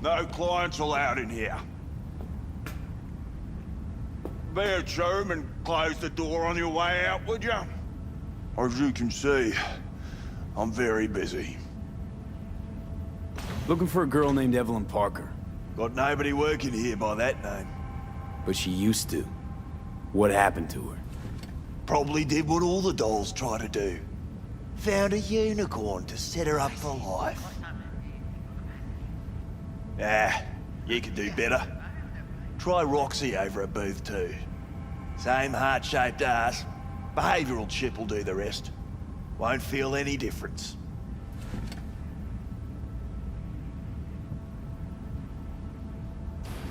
No clients allowed in here. Be a chum and close the door on your way out, would you? As you can see, I'm very busy. Looking for a girl named Evelyn Parker. Got nobody working here by that name. But she used to. What happened to her? Probably did what all the dolls try to do. Found a unicorn to set her up for life. Ah, you can do better. Try Roxy over at Booth 2. Same heart-shaped ass. Behavioural chip will do the rest. Won't feel any difference.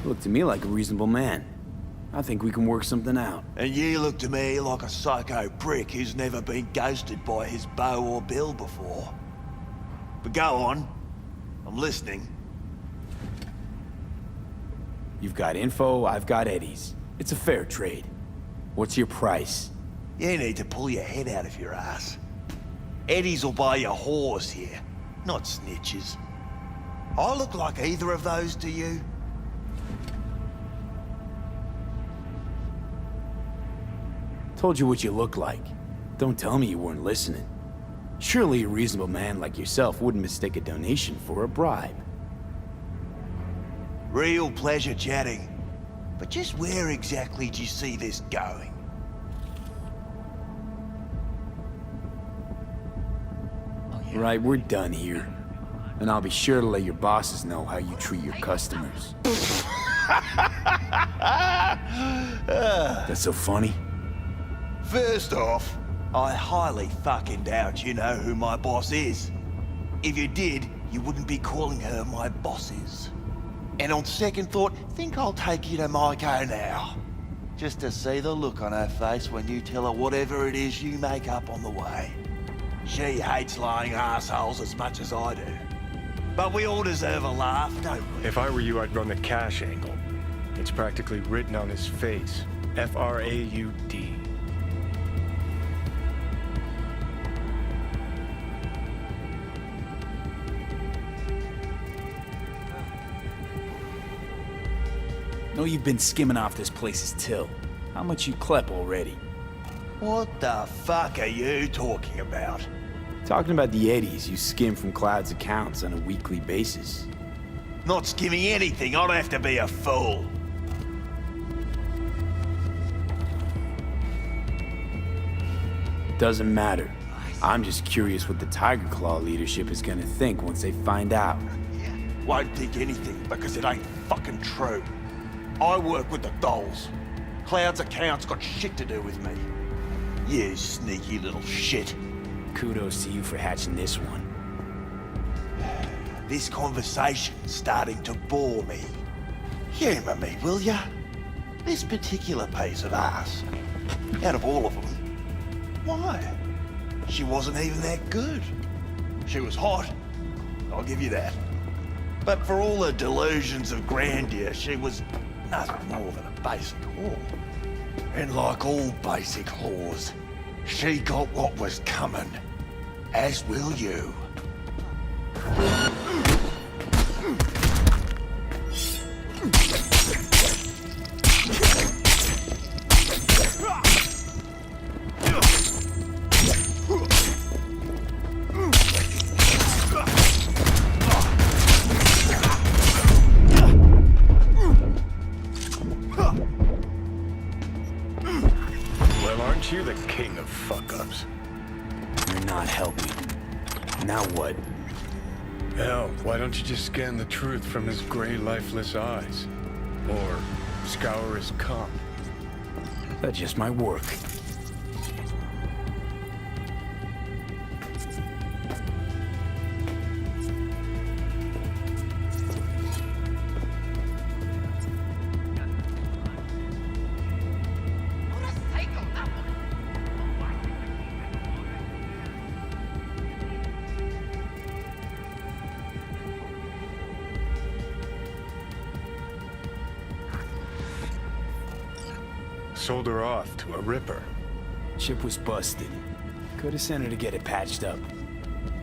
Look to me like a reasonable man. I think we can work something out. And you look to me like a psycho prick who's never been ghosted by his beau or bill before. But go on. I'm listening. You've got info, I've got Eddie's. It's a fair trade. What's your price? You need to pull your head out of your ass. Eddie's will buy you whores here, not snitches. I look like either of those to you? Told you what you look like. Don't tell me you weren't listening. Surely a reasonable man like yourself wouldn't mistake a donation for a bribe. Real pleasure chatting. But just where exactly do you see this going? Right, we're done here. And I'll be sure to let your bosses know how you treat your customers. That's so funny? First off, I highly fucking doubt you know who my boss is. If you did, you wouldn't be calling her my bosses. And on second thought, think I'll take you to Maiko now. Just to see the look on her face when you tell her whatever it is you make up on the way. She hates lying assholes as much as I do. But we all deserve a laugh, don't we? If I were you, I'd run the cash angle. It's practically written on his face. F-R-A-U-D. Know you've been skimming off this place's till. How much you clep already? What the fuck are you talking about? Talking about the eddies you skim from Cloud's accounts on a weekly basis. Not skimming anything, I'd have to be a fool. Doesn't matter. I'm just curious what the Tiger Claw leadership is gonna think once they find out. Won't think anything because it ain't fucking true. I work with the dolls. Cloud's accounts got shit to do with me. You sneaky little shit. Kudos to you for hatching this one. This conversation's starting to bore me. Humour me, will ya? This particular piece of ass, out of all of them, why? She wasn't even that good. She was hot, I'll give you that. But for all her delusions of grandeur, she was nothing more than a basic whore. And like all basic whores, she got what was coming, as will you. Aren't you the king of fuck-ups? You're not helping. Now what? Hell, why don't you just scan the truth from his gray, lifeless eyes? Or scour his cum? That just might work. Sold her off to a ripper. Ship was busted. Could have sent her to get it patched up.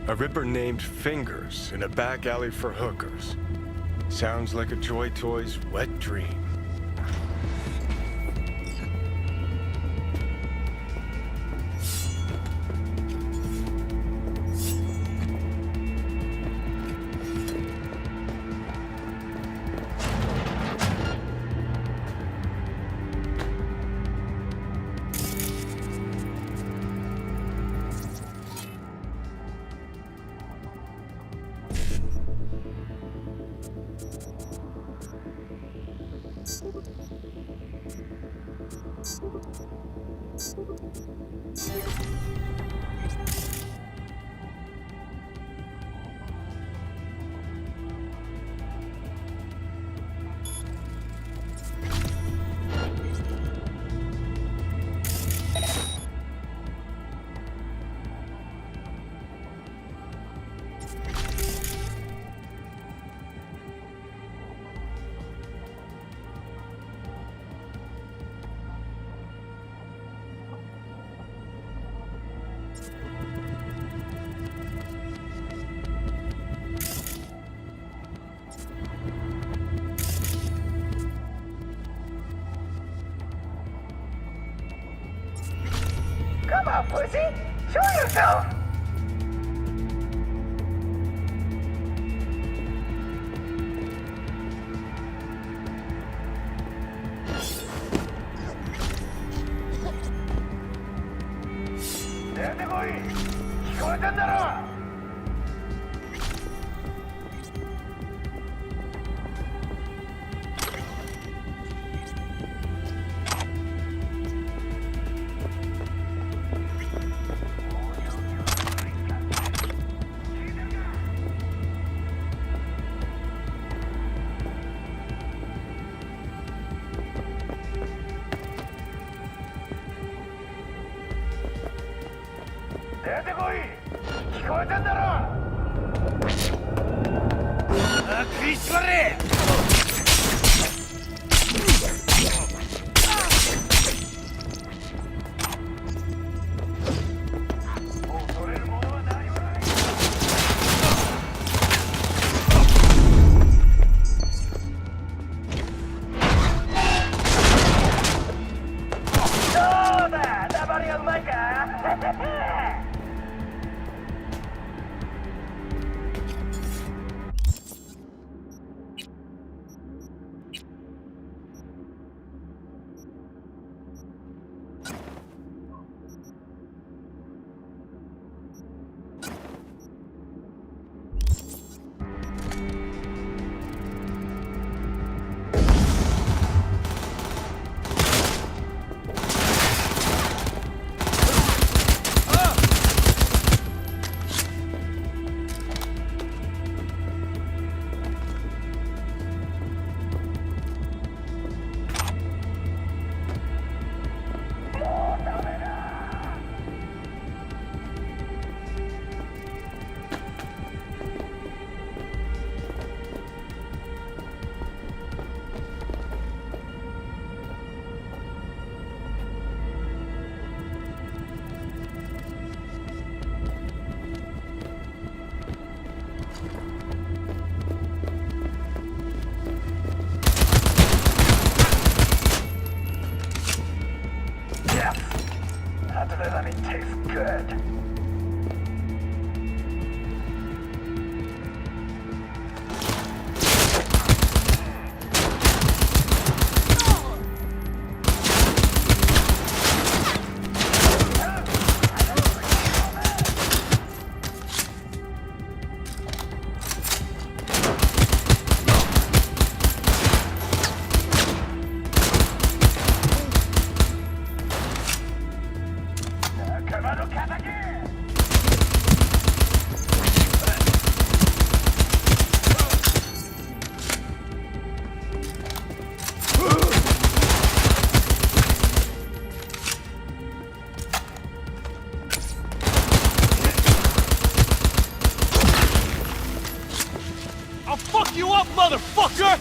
A ripper named Fingers in a back alley for hookers. Sounds like a Joy Toy's wet dream. Come on, pussy! Show yourself!出てこい！聞こえてんだろ！出てこい！聞こえてんだろ！食いしばれ！恐れるものは何もない！どうだ！黙りがうまいか？Adrenaline tastes good. I'll fuck you up, motherfucker!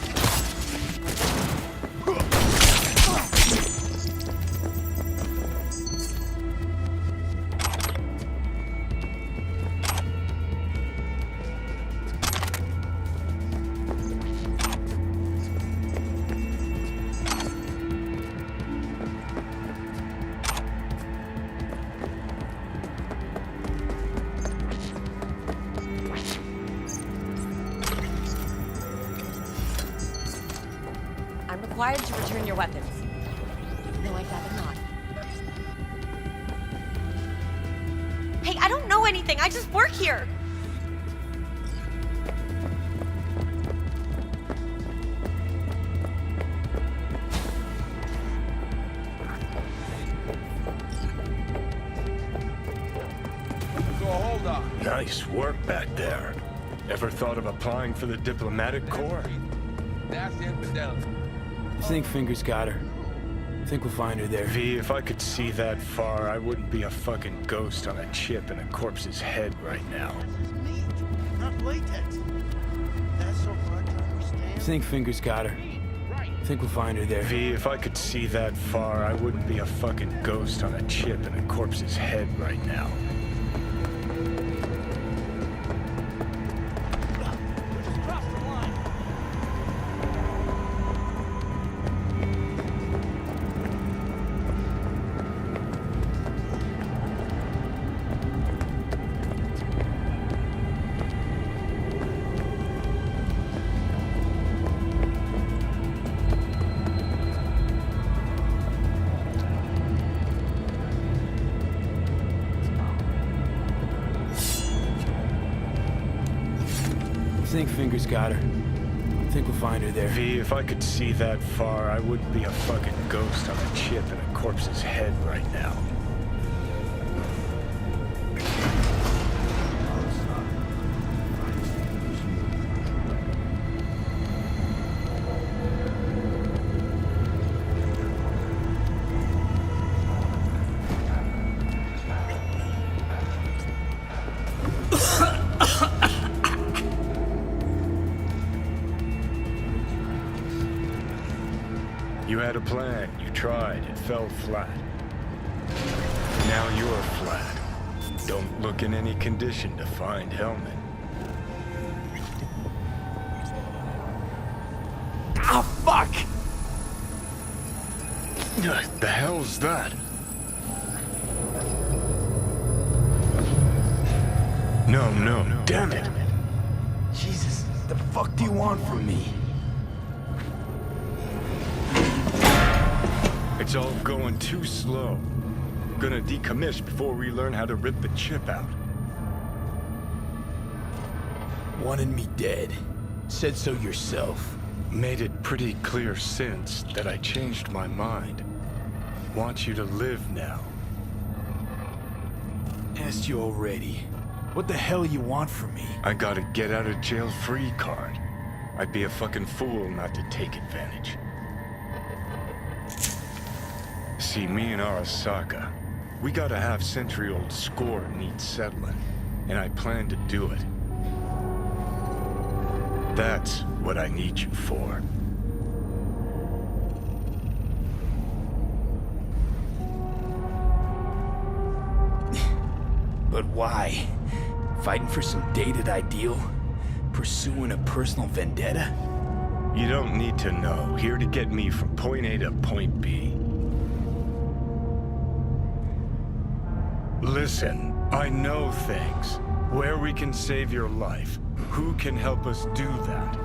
required to return your weapons. No, I'd rather not. Hey, I don't know anything. I just work here. Nice work back there. Ever thought of applying for the diplomatic corps? I think Fingers got her. I think we'll find her there. V, if I could see that far, I wouldn't be a fucking ghost on a chip in a corpse's head right now. Not latex. That's so hard to understand. I think Fingers got her. I think we'll find her there. V, if I could see that far, I wouldn't be a fucking ghost on a chip in a corpse's head right now. I think Fingers got her. I think we'll find her there. V, if I could see that far, I wouldn't be a fucking ghost on a chip in a corpse's head right now. You had a plan, you tried, it fell flat. Now you're flat. Don't look in any condition to find Hellman. Ah, fuck! The hell's that? No, damn it. Jesus, the fuck do you want from me? It's all going too slow. Gonna decommiss before we learn how to rip the chip out. Wanted me dead. Said so yourself. Made it pretty clear since that I changed my mind. Want you to live now. Asked you already. What the hell you want from me? I got a get out of jail free card. I'd be a fucking fool not to take advantage. See, me and Arasaka, we got a half-century-old score needs settling, and I plan to do it. That's what I need you for. But why? Fighting for some dated ideal? Pursuing a personal vendetta? You don't need to know. Here to get me from point A to point B. Listen, I know things. Where we can save your life. Who can help us do that?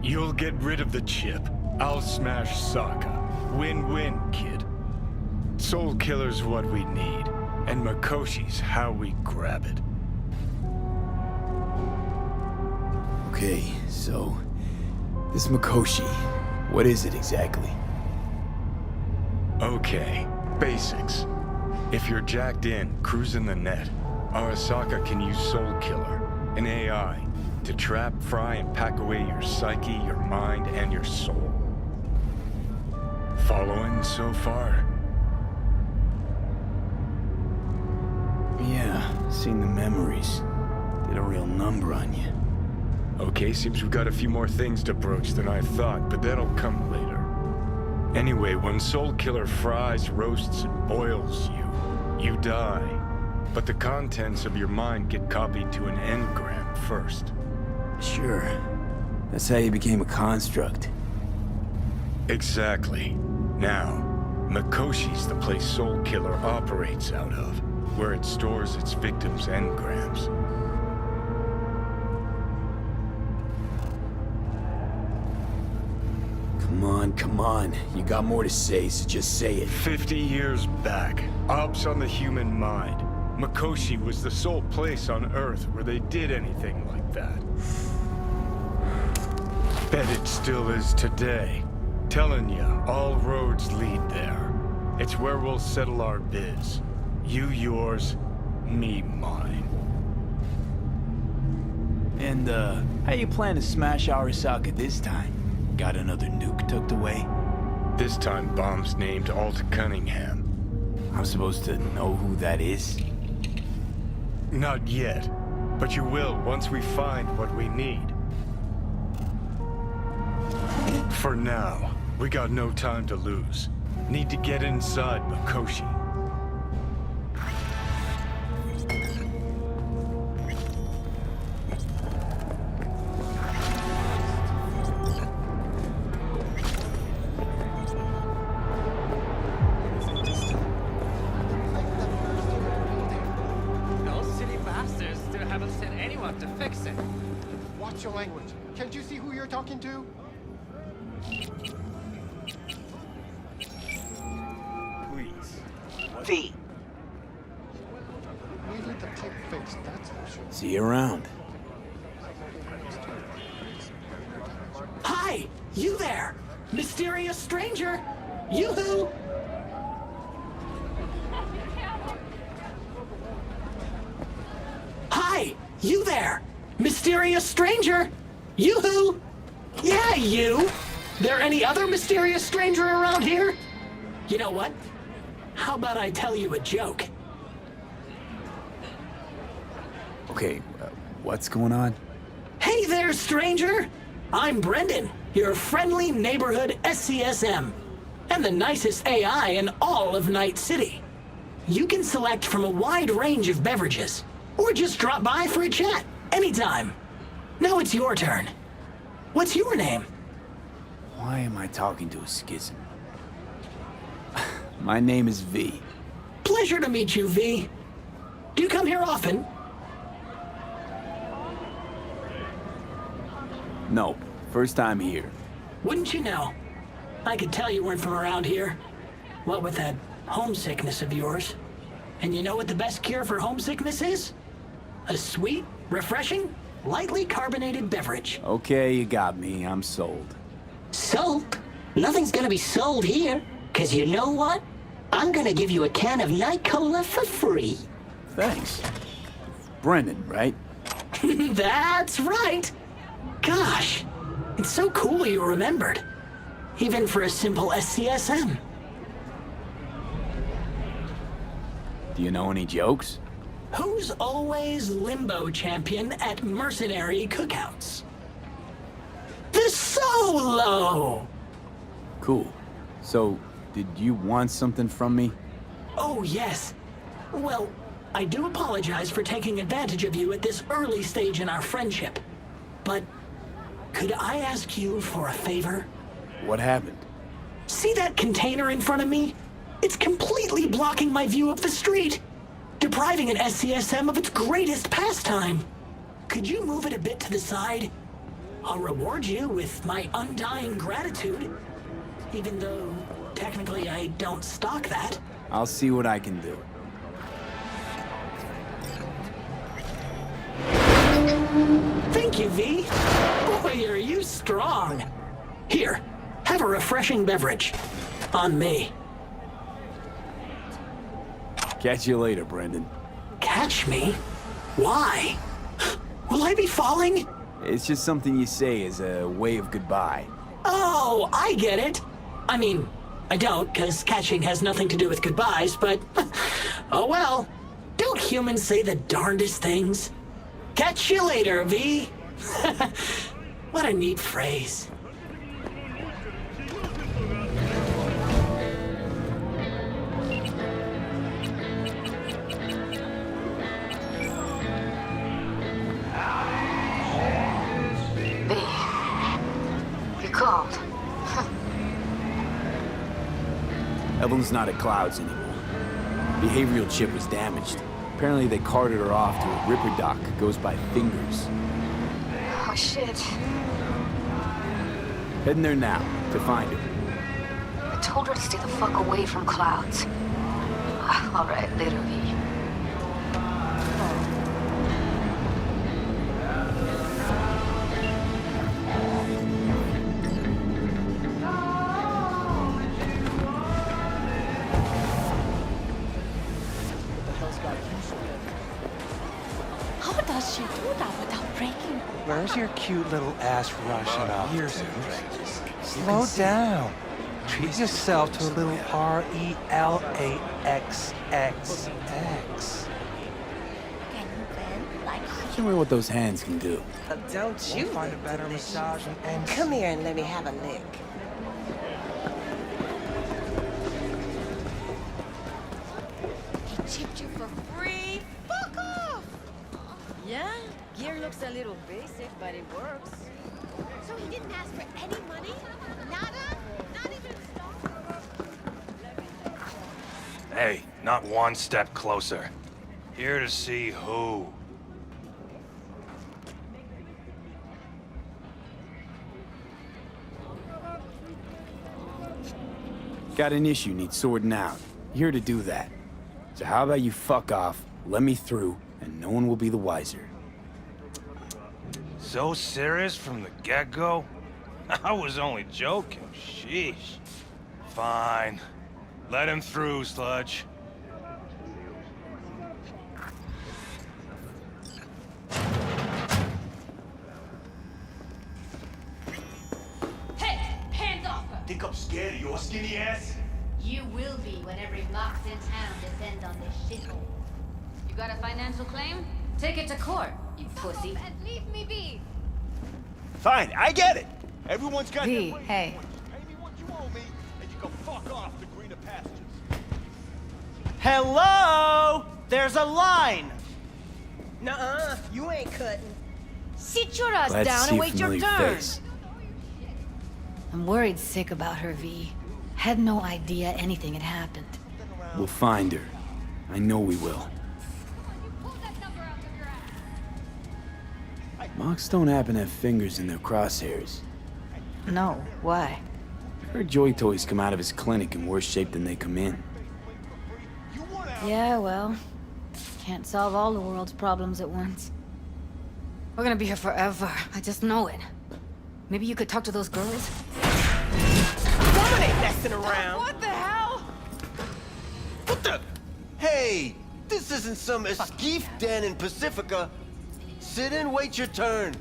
You'll get rid of the chip. I'll smash Sokka. Win-win, kid. Soul Killer's what we need, and Mikoshi's how we grab it. Okay, so... this Mikoshi, what is it exactly? Okay, basics. If you're jacked in, cruising the net, Arasaka can use Soul Killer, an AI, to trap, fry, and pack away your psyche, your mind, and your soul. Following so far? Yeah, seen the memories. Did a real number on you. Okay, seems we've got a few more things to broach than I thought, but that'll come later. Anyway, when Soul Killer fries, roasts, and boils you, you die. But the contents of your mind get copied to an engram first. Sure. That's how you became a construct. Exactly. Now, Mikoshi's the place Soul Killer operates out of, where it stores its victims' engrams. Come Come on, come on. You got more to say, so just say it. 50 years back, ops on the human mind. Mikoshi was the sole place on Earth where they did anything like that. Bet it still is today. Telling ya, all roads lead there. It's where we'll settle our biz. You yours, me mine. And, how you plan to smash Arasaka this time? Got another nuke tucked away? This time bomb's named Alt Cunningham. I'm supposed to know who that is? Not yet, but you will once we find what we need. For now, we got no time to lose. Need to get inside Mikoshi. Those silly bastards still haven't sent anyone to fix it. Watch your language. Can't you see who you're talking to? V. Needed the tape fixed, that's for sure. See you around. Hi! You there! Mysterious stranger! Yoo-hoo! Hi! You there! Mysterious stranger! Yoo-hoo! Yeah, you! There any other mysterious stranger around here? You know what? How about I tell you a joke? Okay, what's going on? Hey there, stranger! I'm Brendan, your friendly neighborhood SCSM, and the nicest AI in all of Night City. You can select from a wide range of beverages, or just drop by for a chat, anytime. Now it's your turn. What's your name? Why am I talking to a schism? My name is V. Pleasure to meet you, V. Do you come here often? Nope, first time here. Wouldn't you know? I could tell you weren't from around here. What with that homesickness of yours. And you know what the best cure for homesickness is? A sweet, refreshing, lightly carbonated beverage. Okay, you got me. I'm sold. Sold? Nothing's gonna be sold here. Cause you know what? I'm gonna give you a can of Night Cola for free. Thanks. Brendan, right? That's right. Gosh, it's so cool you remembered. Even for a simple SCSM. Do you know any jokes? Who's always limbo champion at mercenary cookouts? The Solo! Cool. So, did you want something from me? Oh, yes. Well, I do apologize for taking advantage of you at this early stage in our friendship. But could I ask you for a favor? What happened? See that container in front of me? It's completely blocking my view of the street, depriving an SCSM of its greatest pastime. Could you move it a bit to the side? I'll reward you with my undying gratitude, even though technically I don't stock that. I'll see what I can do. Thank you, V. Boy, are you strong. Here, have a refreshing beverage. On me. Catch you later, Brendan. Catch me? Why? Will I be falling? It's just something you say as a way of goodbye. Oh, I get it. I mean, I don't, because catching has nothing to do with goodbyes, but... oh well. Don't humans say the darndest things? Catch you later, V. What a neat phrase. You called. Evelyn's not at Clouds anymore. Behavioral chip was damaged. Apparently they carted her off to a ripper dock. Goes by Fingers. Oh, shit. Heading there now, to find her. I told her to stay the fuck away from clouds. All right, later, V. How does she do that without breaking? Where's your cute little ass rushing off to? Slow down. Treat yourself to a little RELAXXX. Can you bend like Show me what those hands can do. Don't you Find a look better delicious. massage and Come here and let me have a lick. he chipped you for free? Fuck off! Yeah, gear looks a little basic, but it works. So he didn't ask for any money? Nada? Not even a stone? Hey, not one step closer. Here to see who. Got an issue needs sorting out. Here to do that. So how about you fuck off, let me through, and no one will be the wiser. So serious from the get-go? I was only joking, sheesh. Fine. Let him through, Sludge. Hey, hands off her! Think I'm scared of your skinny ass? You will be when every box in town descends on this shithole. You got a financial claim? Take it to court, you pussy. And leave me be. Fine, I get it. Everyone's got V, their way. hey. Pay me what you owe me, and you can fuck off to greener pastures. Hello! There's a line! Nuh-uh, you ain't cutting. Sit your ass Glad to down see and a wait your familiar turn. face. I'm worried sick about her, V. Had no idea anything had happened. We'll find her. I know we will. Mocs don't happen to have fingers in their crosshairs. No, why? Heard Joy Toys come out of his clinic in worse shape than they come in. Yeah, well, can't solve all the world's problems at once. We're gonna be here forever. I just know it. Maybe you could talk to those girls? Woman ain't messing around. What the hell? What the? Hey, this isn't some escape den in Pacifica. Sit and wait your turn.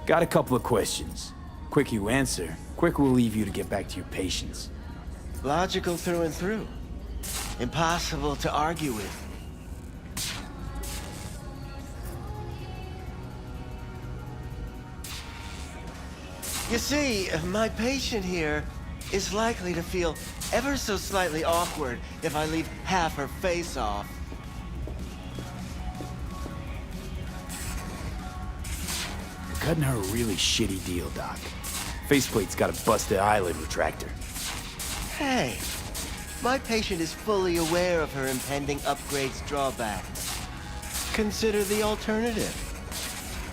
Got a couple of questions. Quick you answer, quick we'll leave you to get back to your patients. Logical through and through. Impossible to argue with. You see, my patient here is likely to feel ever so slightly awkward if I leave half her face off. You're cutting her a really shitty deal, Doc. Faceplate's got a busted eyelid retractor. Hey, my patient is fully aware of her impending upgrade's drawbacks. Consider the alternative.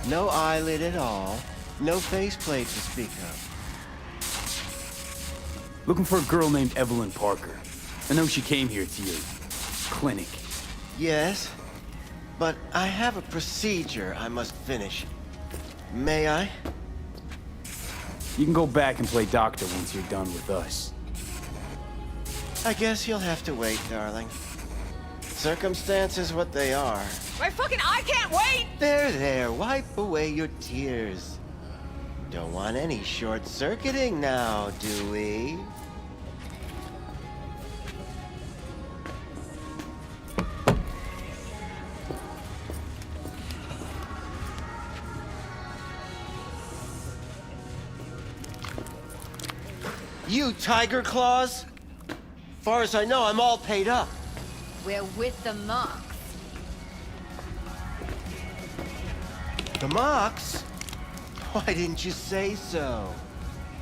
No eyelid at all, no faceplate to speak of. Looking for a girl named Evelyn Parker. I know she came here to your clinic. Yes, but I have a procedure I must finish. May I? You can go back and play doctor once you're done with us. I guess you'll have to wait, darling. Circumstances what they are. My fucking I can't wait! There, wipe away your tears. Don't want any short-circuiting now, do we? You Tiger Claws? Far as I know, I'm all paid up. We're with the monks. The Mox? Why didn't you say so?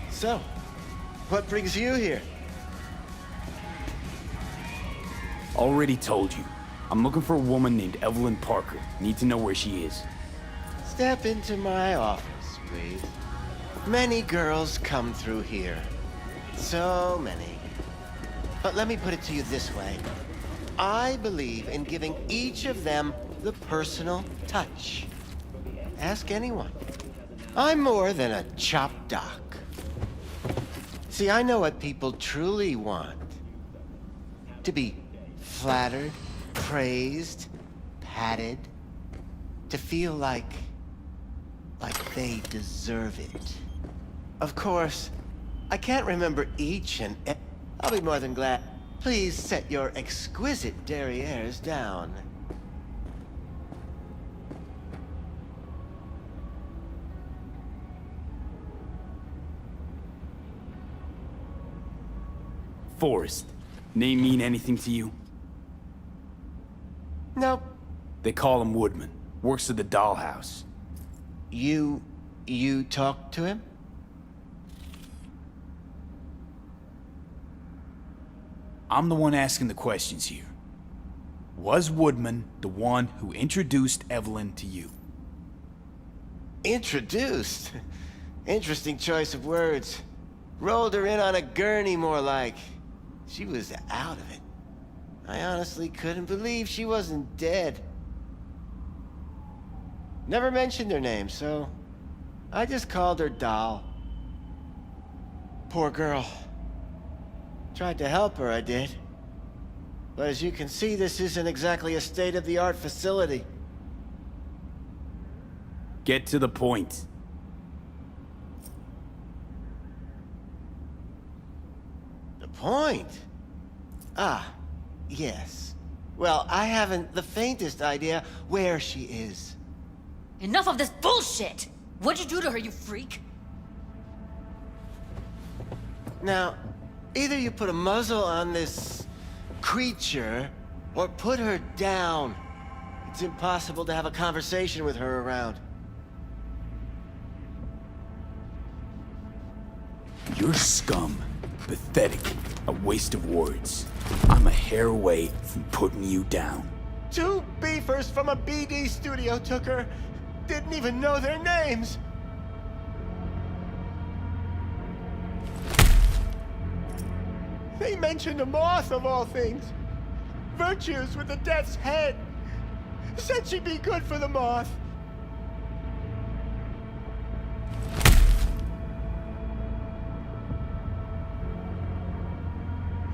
So, what brings you here? Already told you. I'm looking for a woman named Evelyn Parker. Need to know where she is. Step into my office, please. Many girls come through here. So many. But let me put it to you this way. I believe in giving each of them the personal touch. Ask anyone. I'm more than a chop doc. See, I know what people truly want. To be flattered, praised, patted. To feel like they deserve it. Of course, I can't remember each and I'll be more than glad. Please set your exquisite derrieres down. Forrest. Name mean anything to you? Nope. They call him Woodman. Works at the dollhouse. You talked to him? I'm the one asking the questions here. Was Woodman the one who introduced Evelyn to you? Introduced? Interesting choice of words. Rolled her in on a gurney, more like. She was out of it. I honestly couldn't believe she wasn't dead. Never mentioned her name, so I just called her Doll. Poor girl. Tried to help her, I did. But as you can see, this isn't exactly a state-of-the-art facility. Get to the point. The point? Ah, yes. Well, I haven't the faintest idea where she is. Enough of this bullshit! What'd you do to her, you freak? Now, either you put a muzzle on this creature, or put her down. It's impossible to have a conversation with her around. You're scum. Pathetic. A waste of words. I'm a hair away from putting you down. 2 beefers from a BD studio took her. Didn't even know their names. They mentioned a moth of all things. Virtues with the death's head. Said she'd be good for the moth.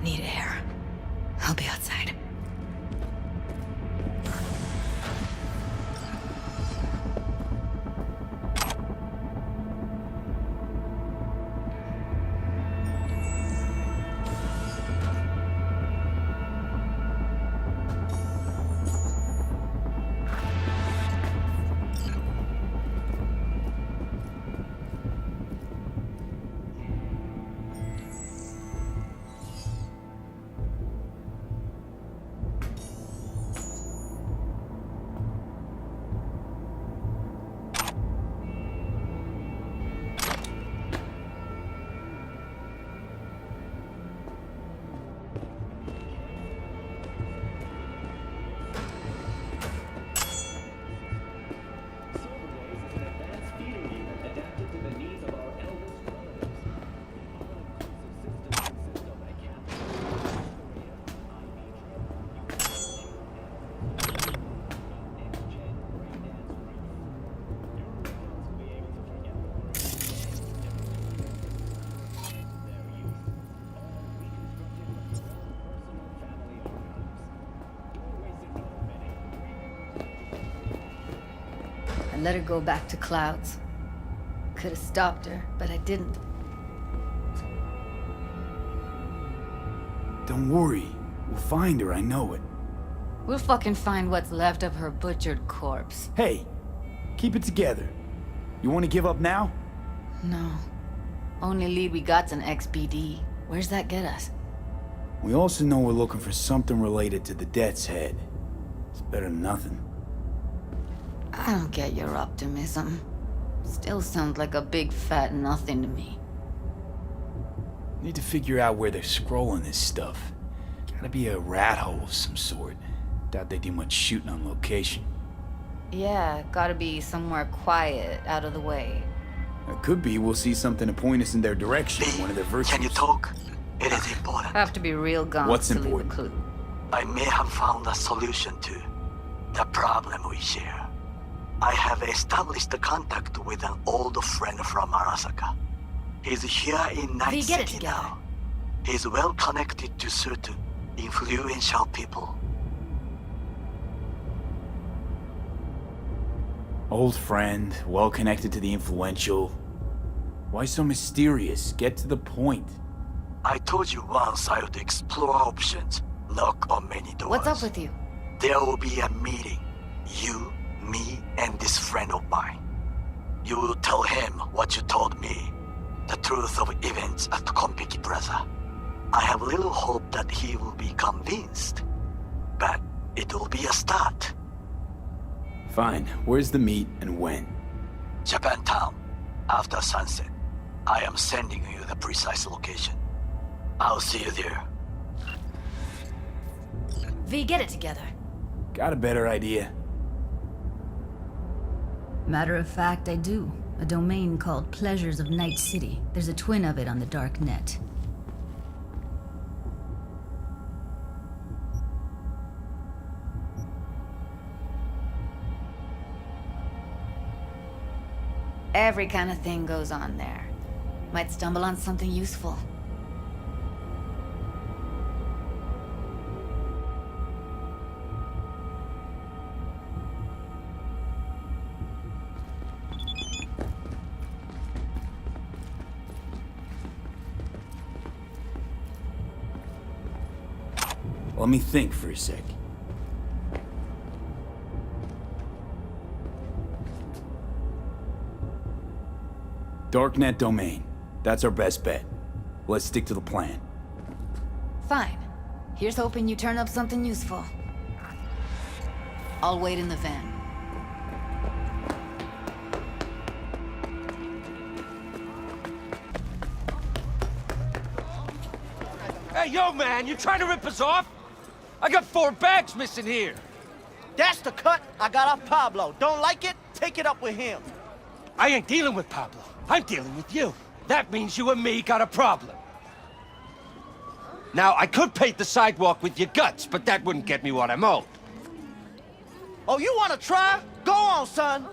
Need air. I'll be outside. I let her go back to Clouds. Could have stopped her, but I didn't. Don't worry. We'll find her, I know it. We'll fucking find what's left of her butchered corpse. Hey, keep it together. You want to give up now? No. Only lead we got's an XBD. Where's that get us? We also know we're looking for something related to the Death's Head. It's better than nothing. I don't get your optimism. Still sounds like a big fat nothing to me. Need to figure out where they're scrolling this stuff. Gotta be a rat hole of some sort. Doubt they do much shooting on location. Yeah, gotta be somewhere quiet, out of the way. It could be we'll see something to point us in their direction, one of their virtues. Can you talk? It is important. Have to be real gone What's to leave a important? clue. I may have found a solution to the problem we share. I have established a contact with an old friend from Arasaka. He's here in Night get it City together. now. He's well connected to certain influential people. Old friend, well connected to the influential. Why so mysterious? Get to the point. I told you once I would explore options, knock on many doors. What's up with you? There will be a meeting. You, me, and this friend of mine. You will tell him what you told me. The truth of events at Konpeki Plaza. I have little hope that he will be convinced. But it will be a start. Fine. Where's the meet and when? Japantown. After sunset. I am sending you the precise location. I'll see you there. V, get it together. Got a better idea? Matter of fact, I do. A domain called Pleasures of Night City. There's a twin of it on the dark net. Every kind of thing goes on there. Might stumble on something useful. Let me think for a sec. Darknet domain. That's our best bet. Let's stick to the plan. Fine. Here's hoping you turn up something useful. I'll wait in the van. Hey, yo, man, you trying to rip us off? I got 4 bags missing here. That's the cut I got off Pablo. Don't like it? Take it up with him. I ain't dealing with Pablo. I'm dealing with you. That means you and me got a problem. Now, I could paint the sidewalk with your guts, but that wouldn't get me what I'm owed. Oh, you want to try? Go on, son.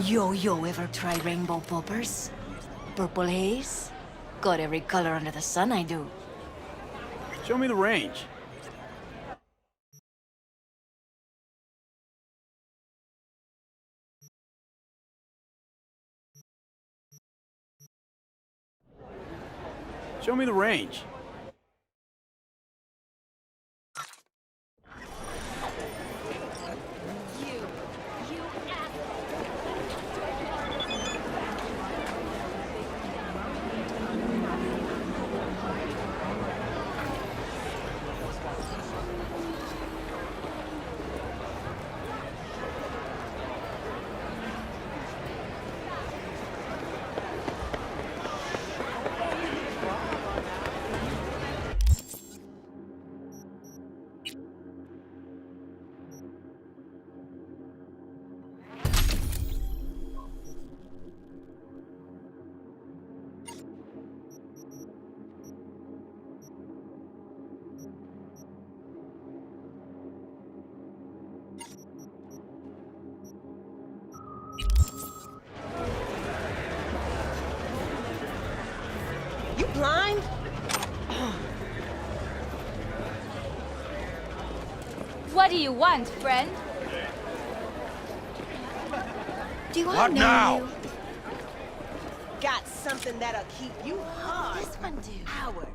Yo, ever try rainbow poppers? Purple haze? Got every color under the sun, I do. Show me the range. Show me the range. blind? What do you want, friend? Do I What know now? you? Got something that'll keep you hard. This one do. Hours.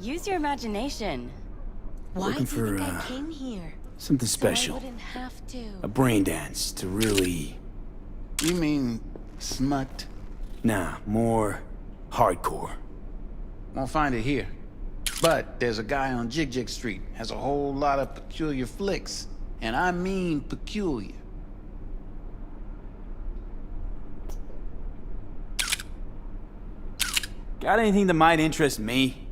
Use your imagination. Why Looking do you for, think I came here? something So special. I wouldn't have to. A brain dance to really... You mean smut? Nah, more hardcore. Won't find it here. But there's a guy on Jig Jig Street, has a whole lot of peculiar flicks. And I mean peculiar. Got anything that might interest me?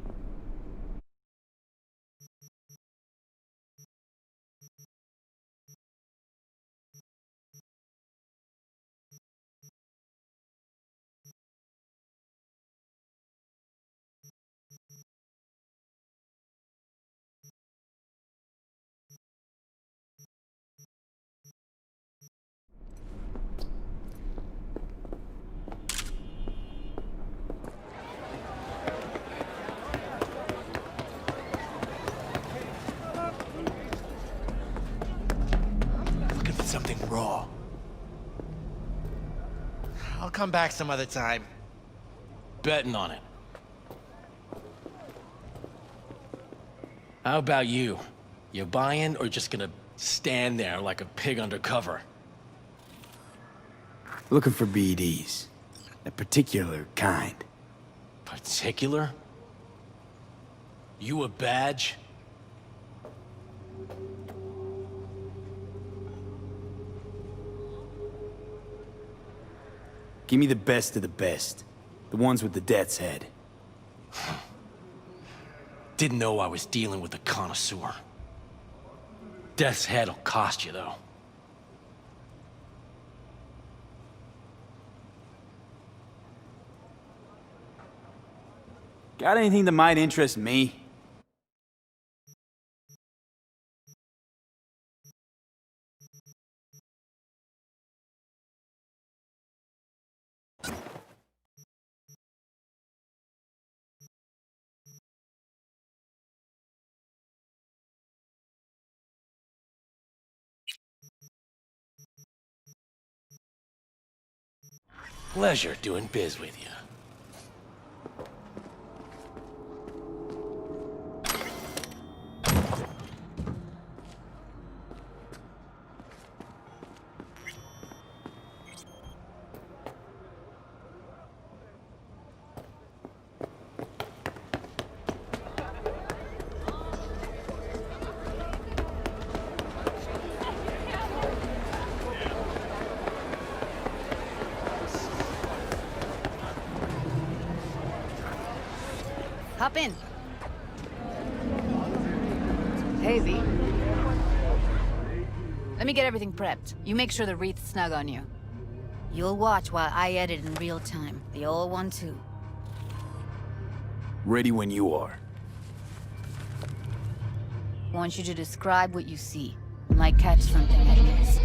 Looking for something raw. I'll come back some other time. Betting on it. How about you? You buying or just gonna stand there like a pig undercover? Looking for BDs. A particular kind. Particular? You a badge? Give me the best of the best. The ones with the death's head. Didn't know I was dealing with a connoisseur. Death's head'll cost you, though. Got anything that might interest me? Pleasure doing biz with you. Hop in. Hey, V. Let me get everything prepped. You make sure the wreath's snug on you. You'll watch while I edit in real time. The old one, too. Ready when you are. Want you to describe what you see. Might catch something I miss.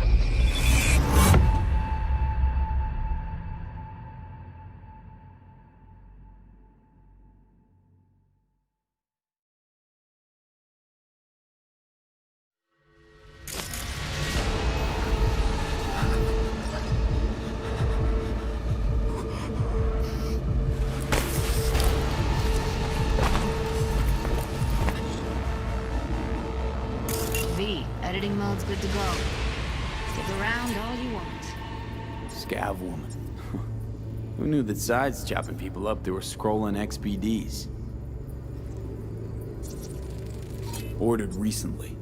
Editing mode's good to go. Stick around all you want. Scav woman. Who knew that sides chopping people up, they were scrolling XBDs? Ordered recently.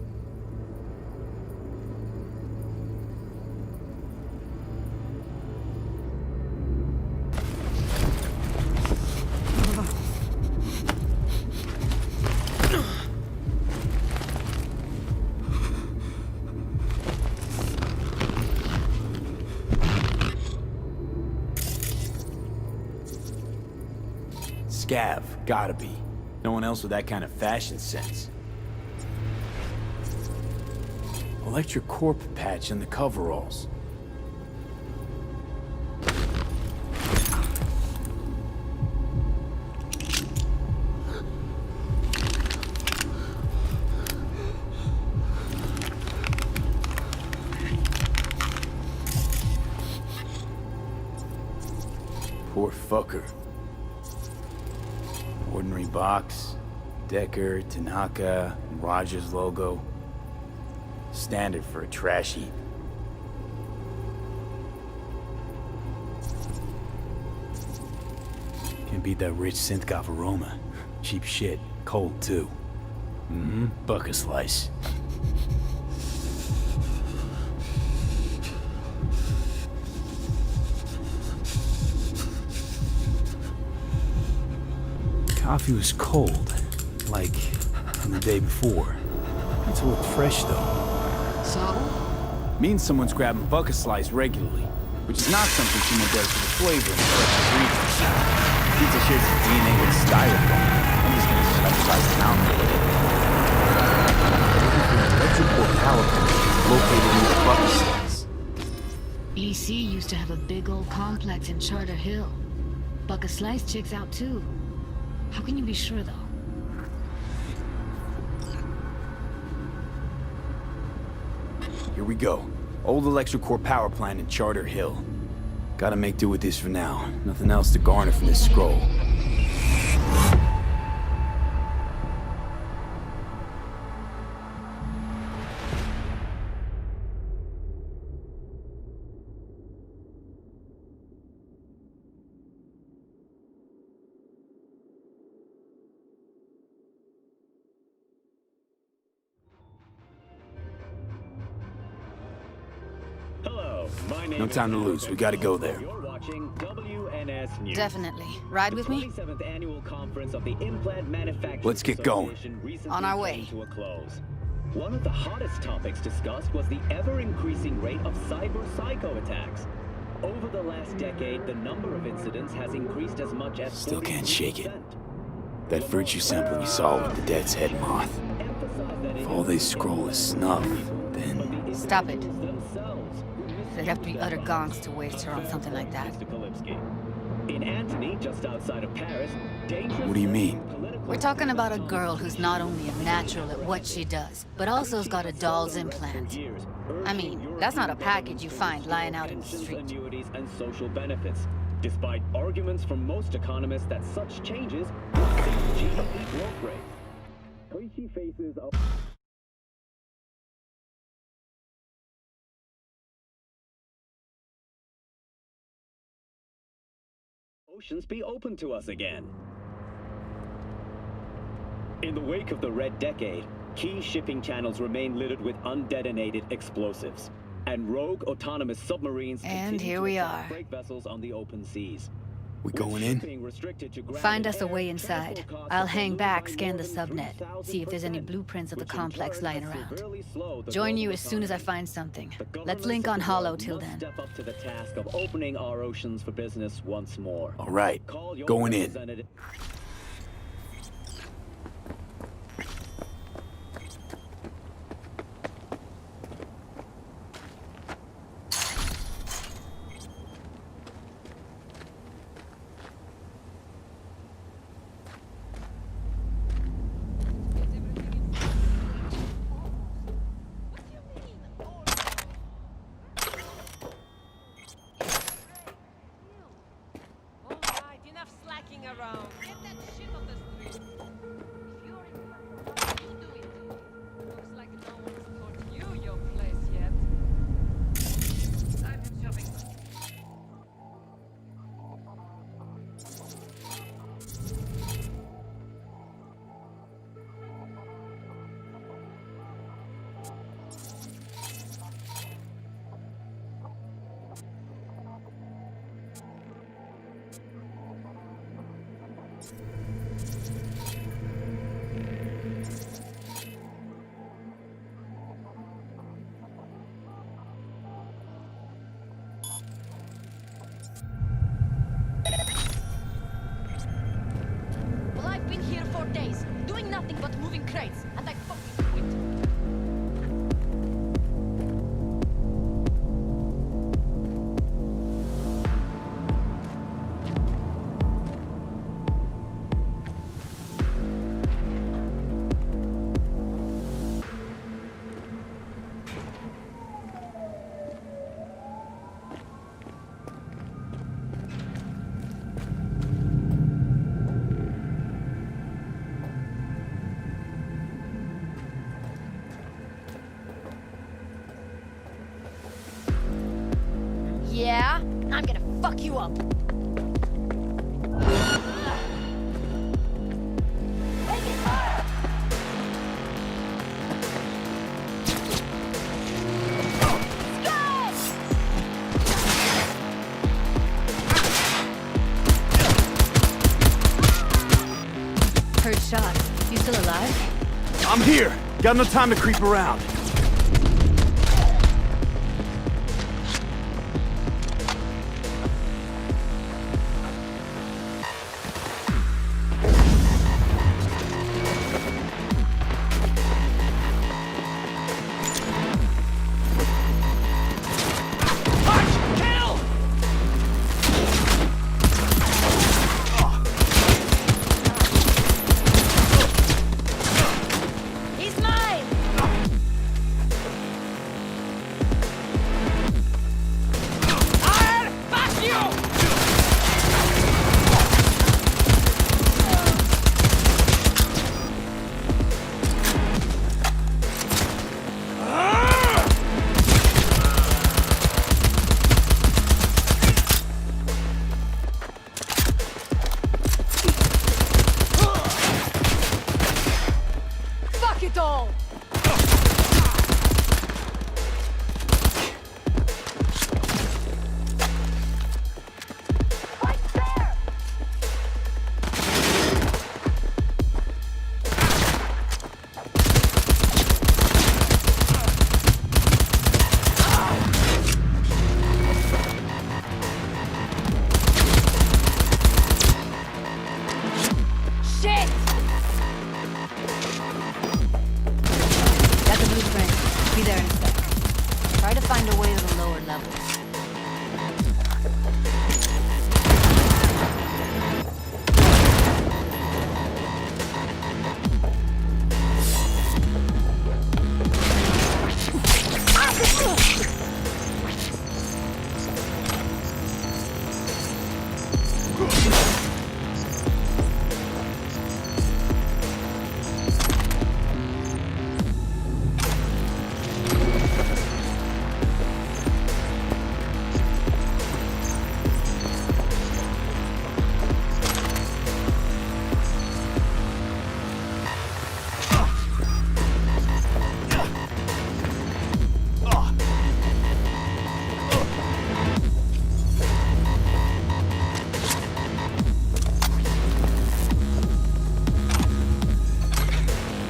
Scav, gotta be. No one else with that kind of fashion sense. Electric corp patch in the coveralls. Poor fucker. Ordinary box, Decker, Tanaka, and Rogers logo. Standard for a trash heap. Can't beat that rich synth-goth aroma. Cheap shit. Cold, too. Mm-hmm. Buck a slice. Coffee was cold, like from the day before. It's a little fresh, though. So? Means someone's grabbing bucket slice regularly, which is not something someone does for the flavor and fresh ingredients. Pizza shares its DNA with styrofoam. I'm just gonna shut upside down for it. Looking for an electrical power plant located near the bucket slice. EC used to have a big old complex in Charter Hill. Bucket Slice checks out too. How can you be sure, though? Here we go. Old electrical power plant in Charter Hill. Gotta make do with this for now. Nothing else to garner from this scroll. No time to lose. We gotta go there. Definitely. Ride with me? Let's get going. On our way. One of the hottest topics discussed was the ever-increasing rate of cyber-psycho attacks. Over the last decade, the number of incidents has increased as much as Still can't shake it. That virtue sample we saw with the Death's Head moth. If all they scroll is snuff, then... Stop it. They'd have to be utter gonks to waste her on something like that. In Antony, just outside of Paris, What do you mean? We're talking about a girl who's not only a natural at what she does, but also has got a doll's implant. I mean, that's not a package you find lying out in the street. And social benefits, despite arguments from most economists that such changes would sink GDP growth rate. Koichi faces a... Oceans be open to us again. In the wake of the Red Decade, key shipping channels remain littered with undetonated explosives, and rogue autonomous submarines and here we are. Break vessels on the open seas. We going in? Find us a way inside. I'll hang back, scan the subnet, see if there's any blueprints of the complex lying around. Join you as soon as I find something. Let's link on Hollow till then. Step up to the task of opening our oceans for business once more. All right, going in. Well, I've been here for days, doing nothing but moving crates, and I fucking quit. I'm gonna fuck you up. Heard shots. You still alive? I'm here. Got no time to creep around. He's mine! I'll fuck you! Fuck it all! Shit! Got the blueprint. Be there in a sec. Try to find a way to the lower levels.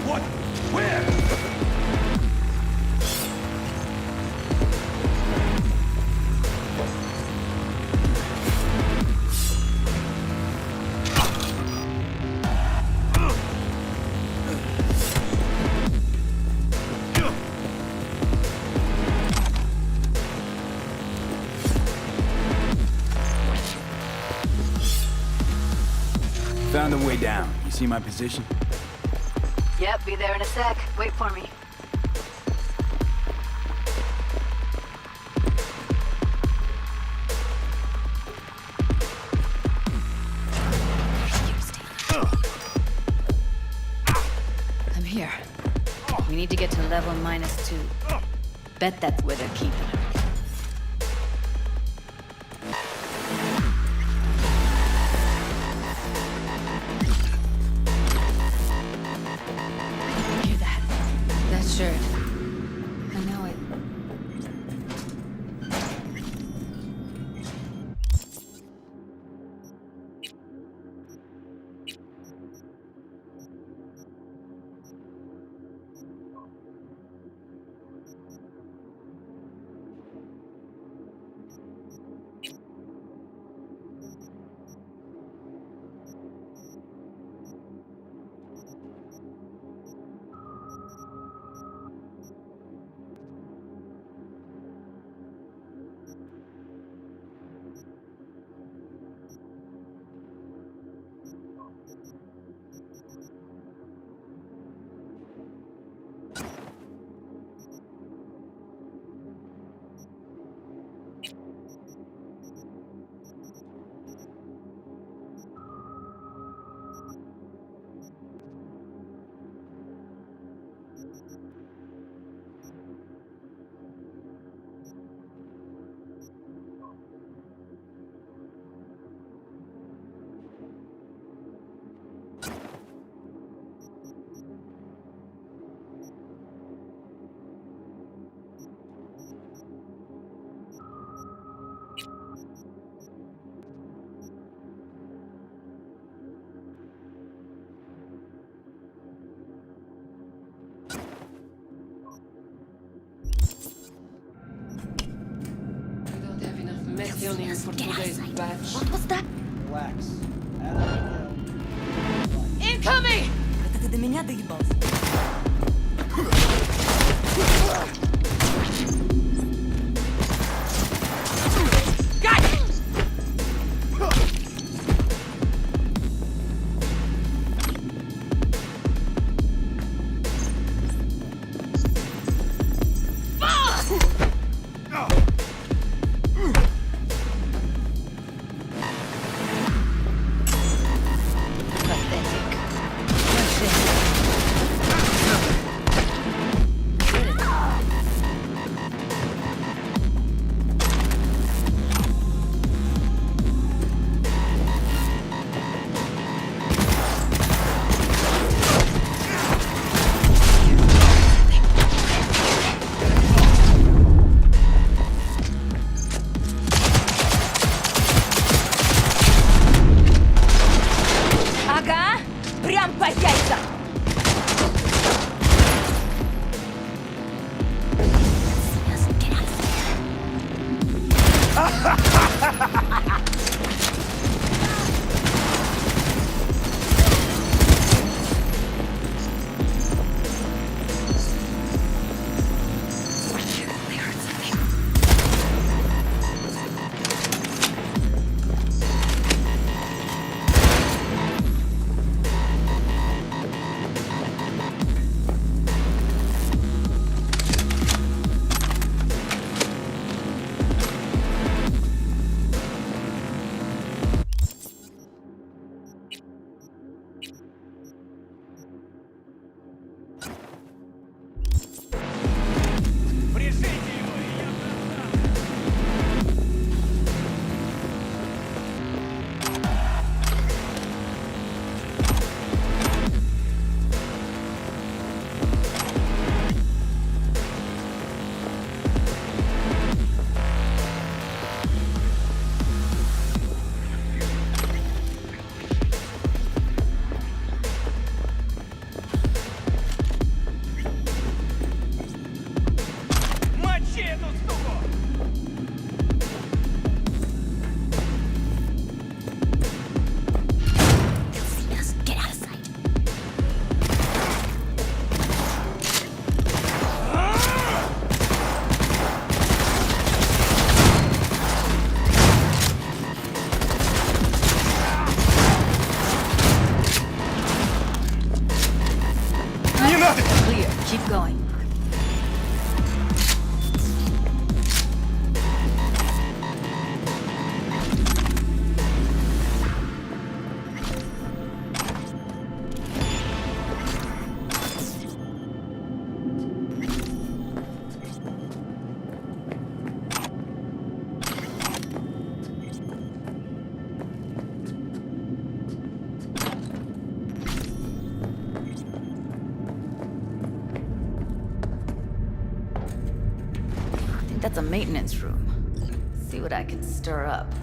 What? Where? Found a way down. You see my position? Yep, be there in a sec. Wait for me. I'm here. We need to get to level -2. Bet that's where they're keeping her. Hear that? That shirt. I know it. What was that? Relax. Incoming! Это ты до меня доебался? Got it! Ага, прям по яйцам! Clear. Keep going. That's a maintenance room. See what I can stir up.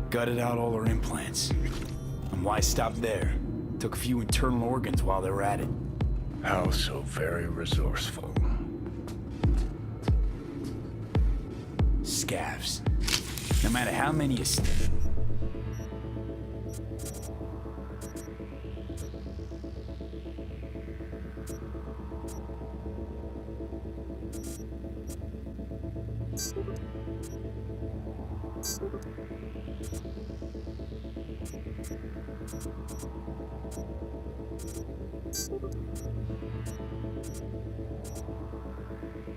Gutted out all her implants. And why stop there? Took a few internal organs while they were at it. How so very resourceful. Scavs. No matter how many you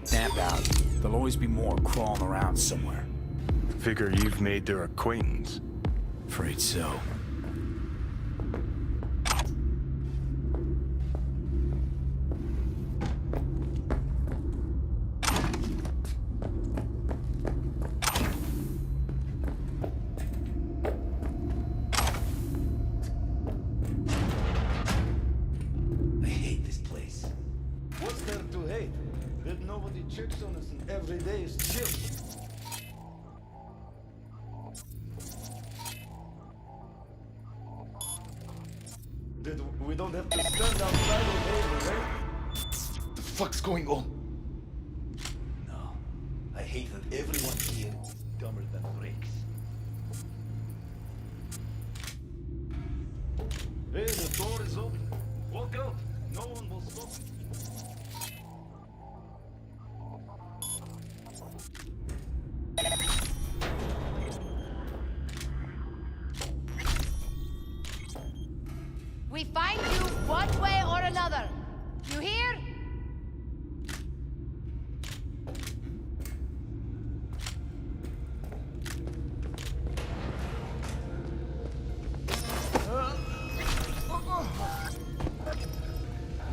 Snap out. There'll always be more crawling around somewhere. Figure you've made their acquaintance. Afraid so. that nobody checks on us and every day is chill. That we don't have to stand outside all day, right? What the fuck's going on? No. I hate that everyone here is dumber than bricks. Hey, the door is open. Walk out. No one will stop you. We find you one way or another. You hear?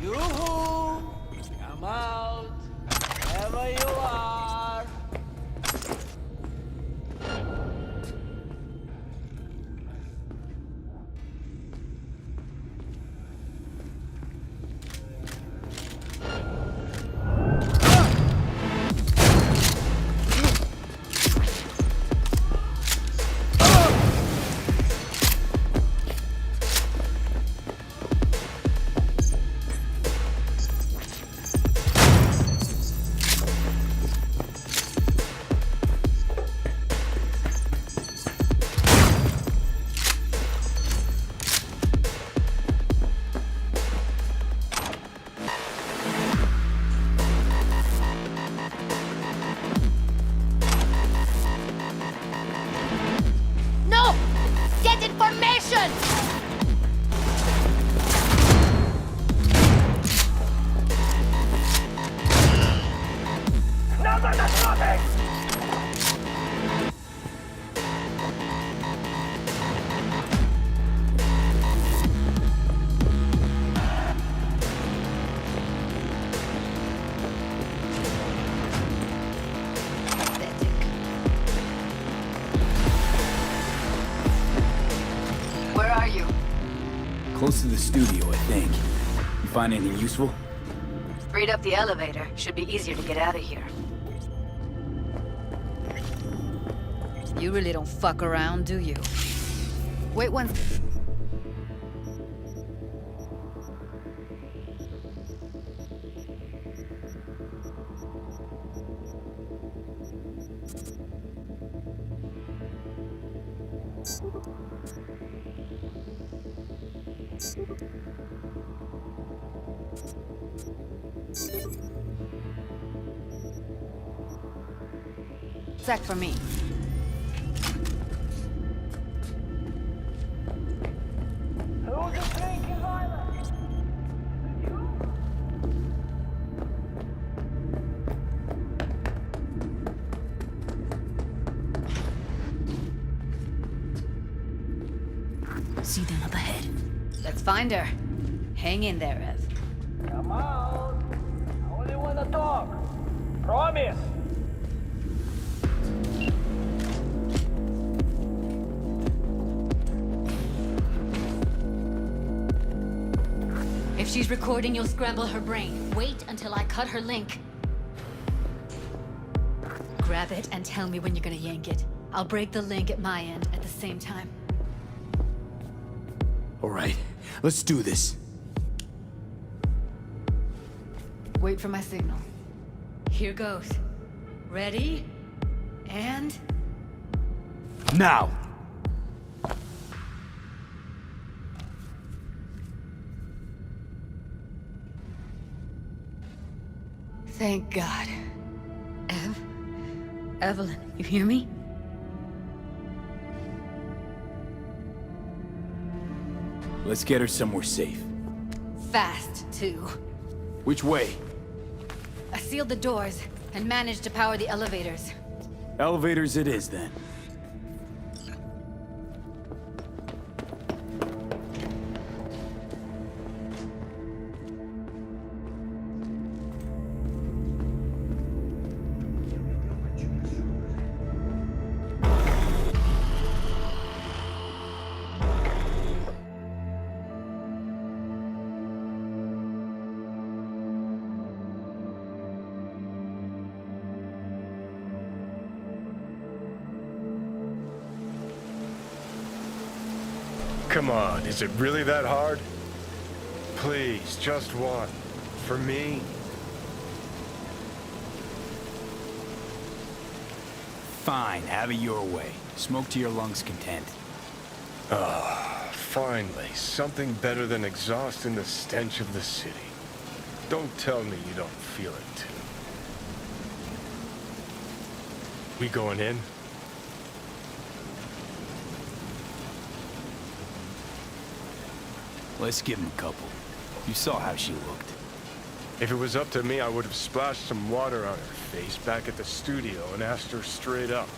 Yoo-hoo! Come out, wherever you are. No! Get information! No, that's nothing! Where are you? Close to the studio, I think. You find anything useful? Freed up the elevator. Should be easier to get out of here. You really don't fuck around, do you? Wait one... Sec for me. Who's the drinking violence? See them up ahead. Let's find her. Hang in there, Ev. Come out. I only want to talk. Promise. If she's recording, you'll scramble her brain. Wait until I cut her link. Grab it and tell me when you're gonna yank it. I'll break the link at my end at the same time. All right, let's do this. Wait for my signal. Here goes. Ready? And... Now! Thank God. Evelyn, you hear me? Let's get her somewhere safe. Fast, too. Which way? I sealed the doors and managed to power the elevators. Elevators it is, then. Come on, is it really that hard? Please, just one. For me? Fine, have it your way. Smoke to your lungs' content. Ah, finally, something better than exhaust in the stench of the city. Don't tell me you don't feel it, too. We going in? Let's give him a couple. You saw how she looked. If it was up to me, I would have splashed some water on her face back at the studio and asked her straight up.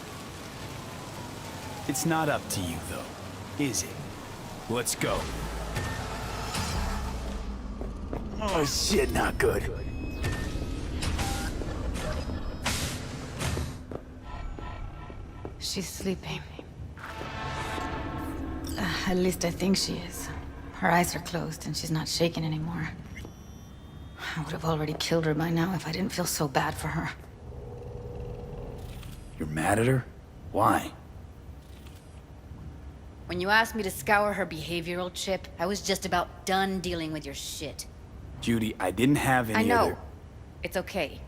It's not up to you, though, is it? Let's go. Oh, shit, not good. She's sleeping. At least I think she is. Her eyes are closed and she's not shaking anymore. I would have already killed her by now if I didn't feel so bad for her. You're mad at her? Why? When you asked me to scour her behavioral chip, I was just about done dealing with your shit. Judy, I didn't have any I know. other... It's okay.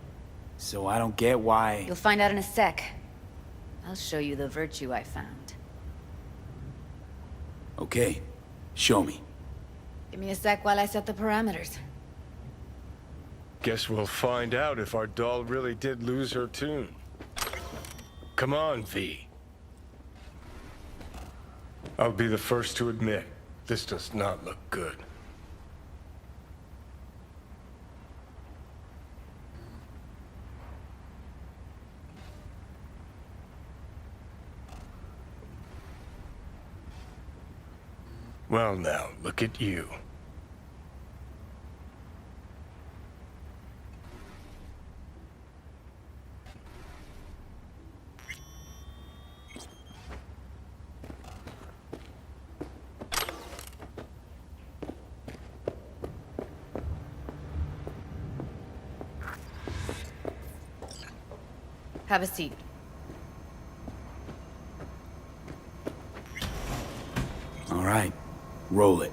So I don't get why... You'll find out in a sec. I'll show you the virtue I found. Okay, show me. Give me a sec while I set the parameters. Guess we'll find out if our doll really did lose her tune. Come on, V. I'll be the first to admit, this does not look good. Well now, look at you. Have a seat. All right, roll it.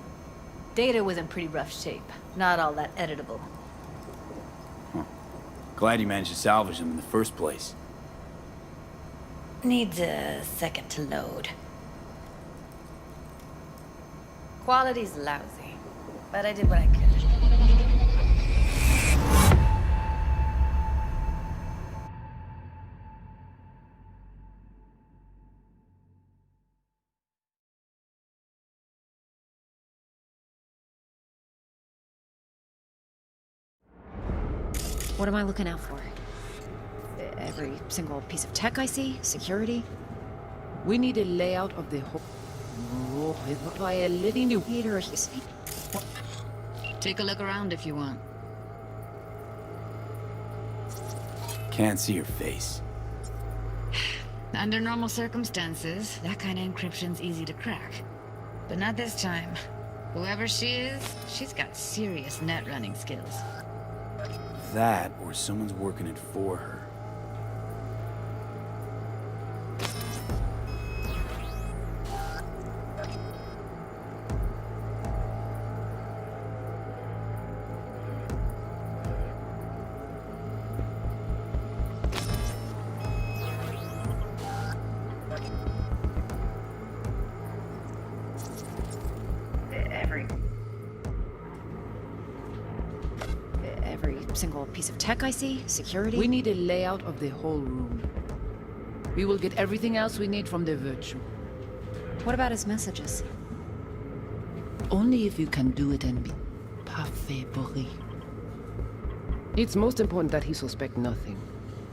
Data was in pretty rough shape. Not all that editable. Huh. Glad you managed to salvage them in the first place. Needs a second to load. Quality's lousy, but I did what I could. What am I looking out for? Every single piece of tech I see? Security? We need a layout of the whole... by a living new Peter, Take a look around if you want. Can't see your face. Under normal circumstances, that kind of encryption's easy to crack. But not this time. Whoever she is, she's got serious net running skills. That, or someone's working it for her. Every single piece of tech I see? Security? We need a layout of the whole room. We will get everything else we need from the virtue. What about his messages? Only if you can do it and be parfait pourri. It's most important that he suspect nothing.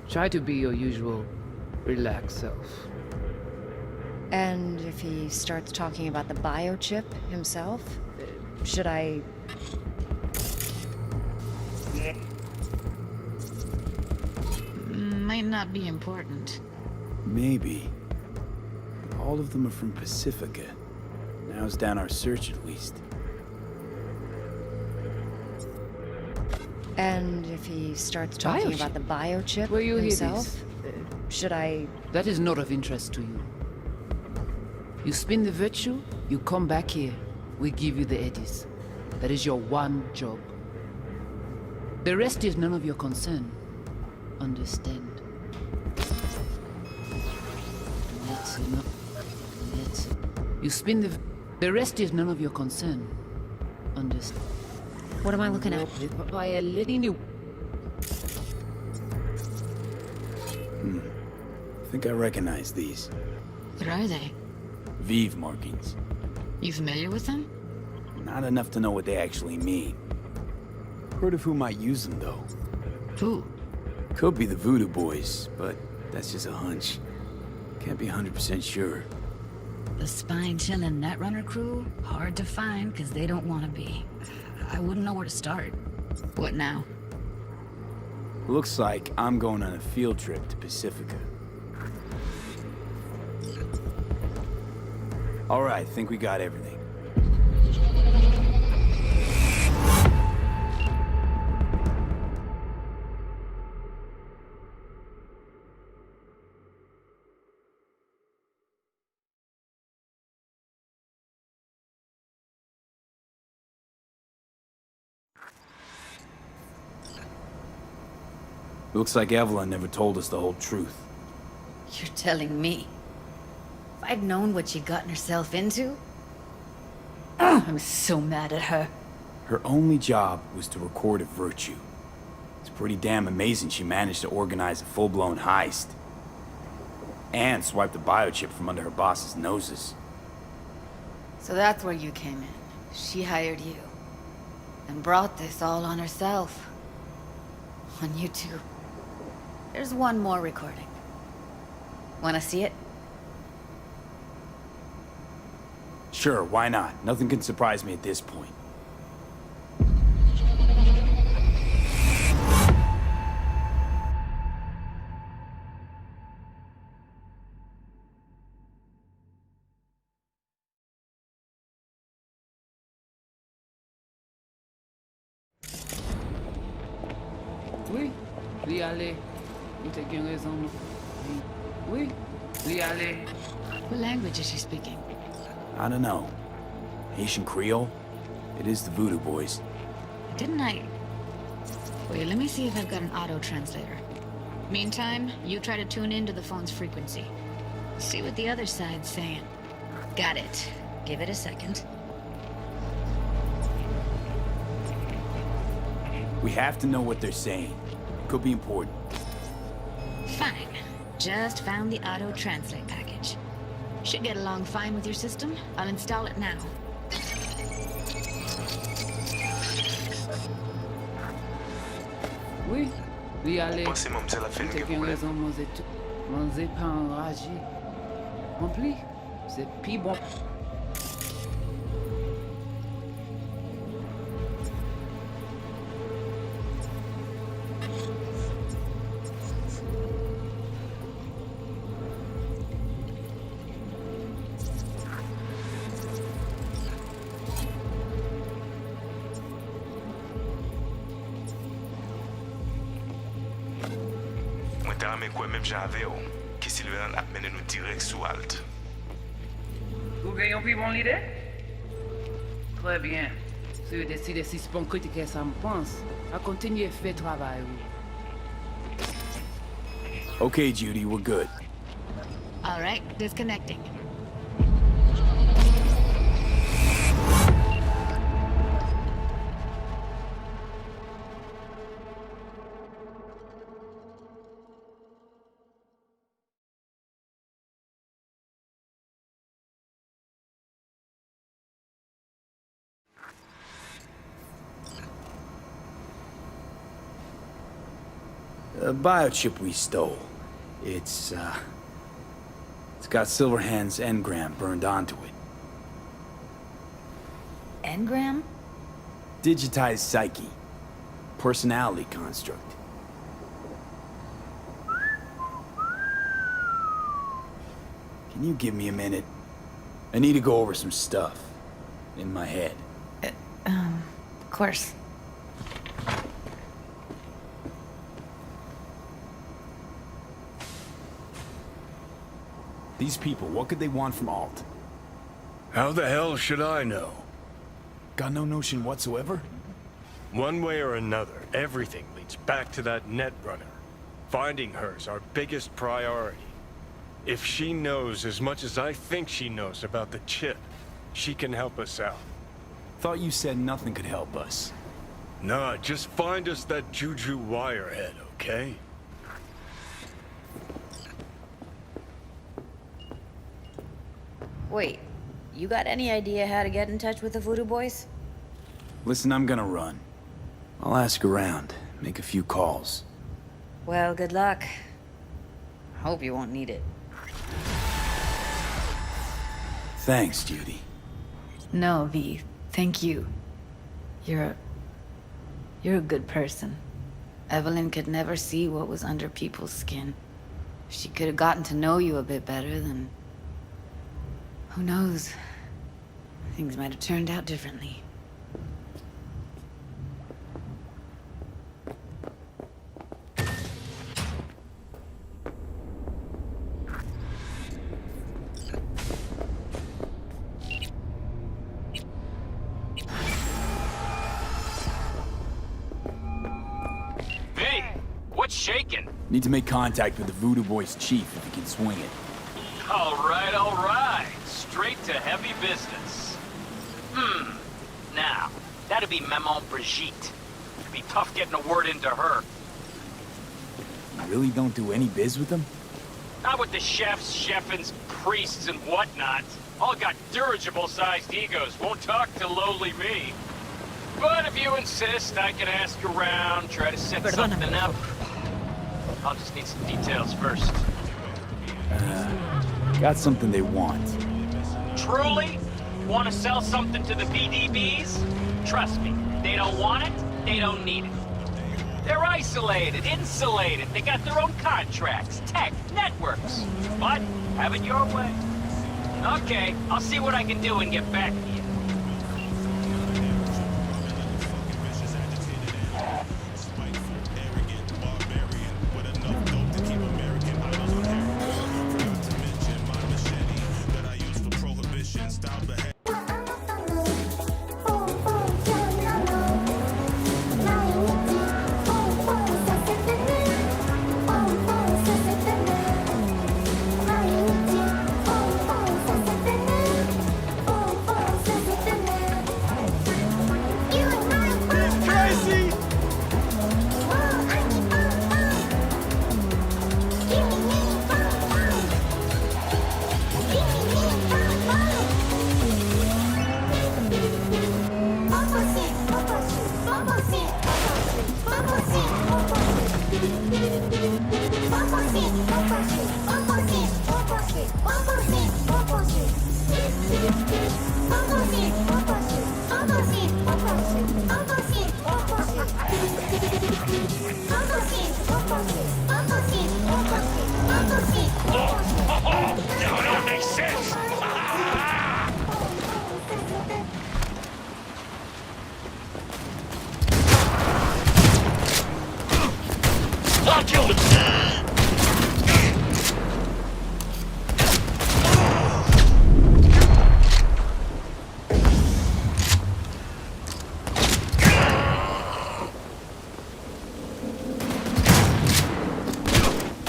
Try to be your usual, relaxed self. And if he starts talking about the biochip himself, should I... Might not be important. Maybe. But all of them are from Pacifica. Now's down our search at least. And if he starts talking about the biochip Will you himself, hear this? should I... That is not of interest to you. You spin the virtue, you come back here. We give you the eddies. That is your one job. The rest is none of your concern. Understand? You spin the rest is none of your concern. Understand? What am I looking at? By letting you. I think I recognize these. What are they? Vive markings. You familiar with them? Not enough to know what they actually mean. Heard of who might use them, though. Who? Could be the Voodoo Boys, but that's just a hunch. Can't be 100% sure. The spine-chilling Netrunner crew? Hard to find, because they don't want to be. I wouldn't know where to start. What now? Looks like I'm going on a field trip to Pacifica. All right, think we got everything. Looks like Evelyn never told us the whole truth. You're telling me? If I'd known what she'd gotten herself into... I'm so mad at her. Her only job was to record a virtue. It's pretty damn amazing she managed to organize a full-blown heist. And swipe the biochip from under her boss's noses. So that's where you came in. She hired you. And brought this all on herself. On you two. There's one more recording. Wanna see it? Sure, why not? Nothing can surprise me at this point. Oui, lui aller. Il te gagne raison. Oui, lui aller. What language is she speaking? I don't know. Haitian Creole? It is the Voodoo Boys. Didn't I... Wait, let me see if I've got an auto-translator. Meantime, you try to tune into the phone's frequency. See what the other side's saying. Got it. Give it a second. We have to know what they're saying. It could be important. Fine. Just found the auto-translate package. Should get along fine with your system. I'll install it now. Oui, lui aller. Il te gagne raison, manger pas enragé. Rempli, c'est pis bon. Mais quoi même j'avais que Sylvain a mené nous direct sous Alt. Vous gagnez plus mon idée? Très bien. Si vous décidez si c'est bon critiquer ça me pense, à continuer à faire travail. Okay, Judy, we're good. All right, disconnecting. The biochip we stole. It's got Silverhand's engram burned onto it. Engram? Digitized psyche. Personality construct. Can you give me a minute? I need to go over some stuff. In my head. Of course. These people, what could they want from Alt? How the hell should I know? Got no notion whatsoever? One way or another, everything leads back to that Netrunner. Finding her's our biggest priority. If she knows as much as I think she knows about the chip, she can help us out. Thought you said nothing could help us. Nah, just find us that Juju wirehead, okay? Wait, you got any idea how to get in touch with the Voodoo Boys? Listen, I'm gonna run. I'll ask around, make a few calls. Well, good luck. Hope you won't need it. Thanks, Judy. No, V. Thank you. You're a good person. Evelyn could never see what was under people's skin. If she could have gotten to know you a bit better, then... who knows? Things might have turned out differently. What's shaking? Need to make contact with the Voodoo Boys chief if he can swing it. All right. Straight to heavy business. Now, that'd be Maman Brigitte. It'd be tough getting a word into her. You really don't do any biz with them? Not with the chefs, chefins, priests, and whatnot. All got dirigible-sized egos, won't talk to lowly me. But if you insist, I can ask around, try to set something up. I'll just need some details first. Got something they want. Truly? Want to sell something to the VDBs? Trust me, they don't want it, they don't need it. They're isolated, insulated, they got their own contracts, tech, networks. But, have it your way. Okay, I'll see what I can do and get back to you.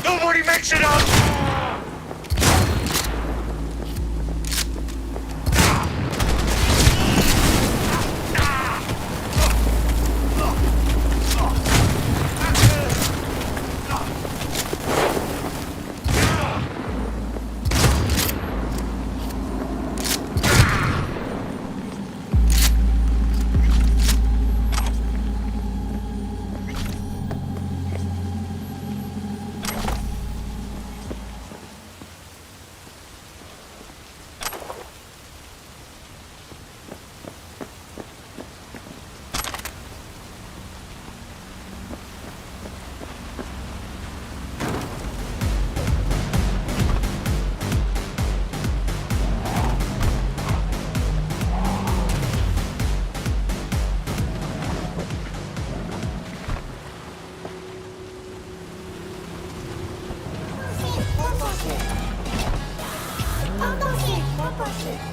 Nobody makes it up!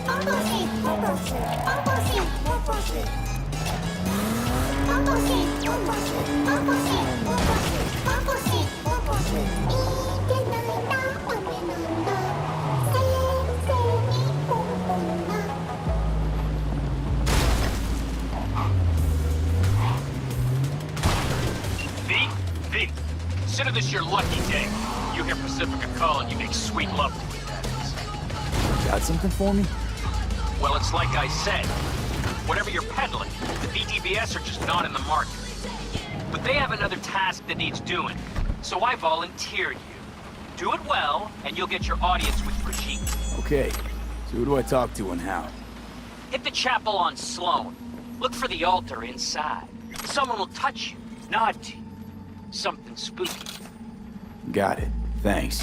Opposite! V, consider this your lucky day. You hear Pacifica call and you make sweet love to it, that is. Got something for me? Well, it's like I said. Whatever you're peddling, the BDBS are just not in the market. But they have another task that needs doing, so I volunteer you. Do it well, and you'll get your audience with Brigitte. Okay, so who do I talk to and how? Hit the chapel on Sloan. Look for the altar inside. Someone will touch you, nod to you. Something spooky. Got it. Thanks.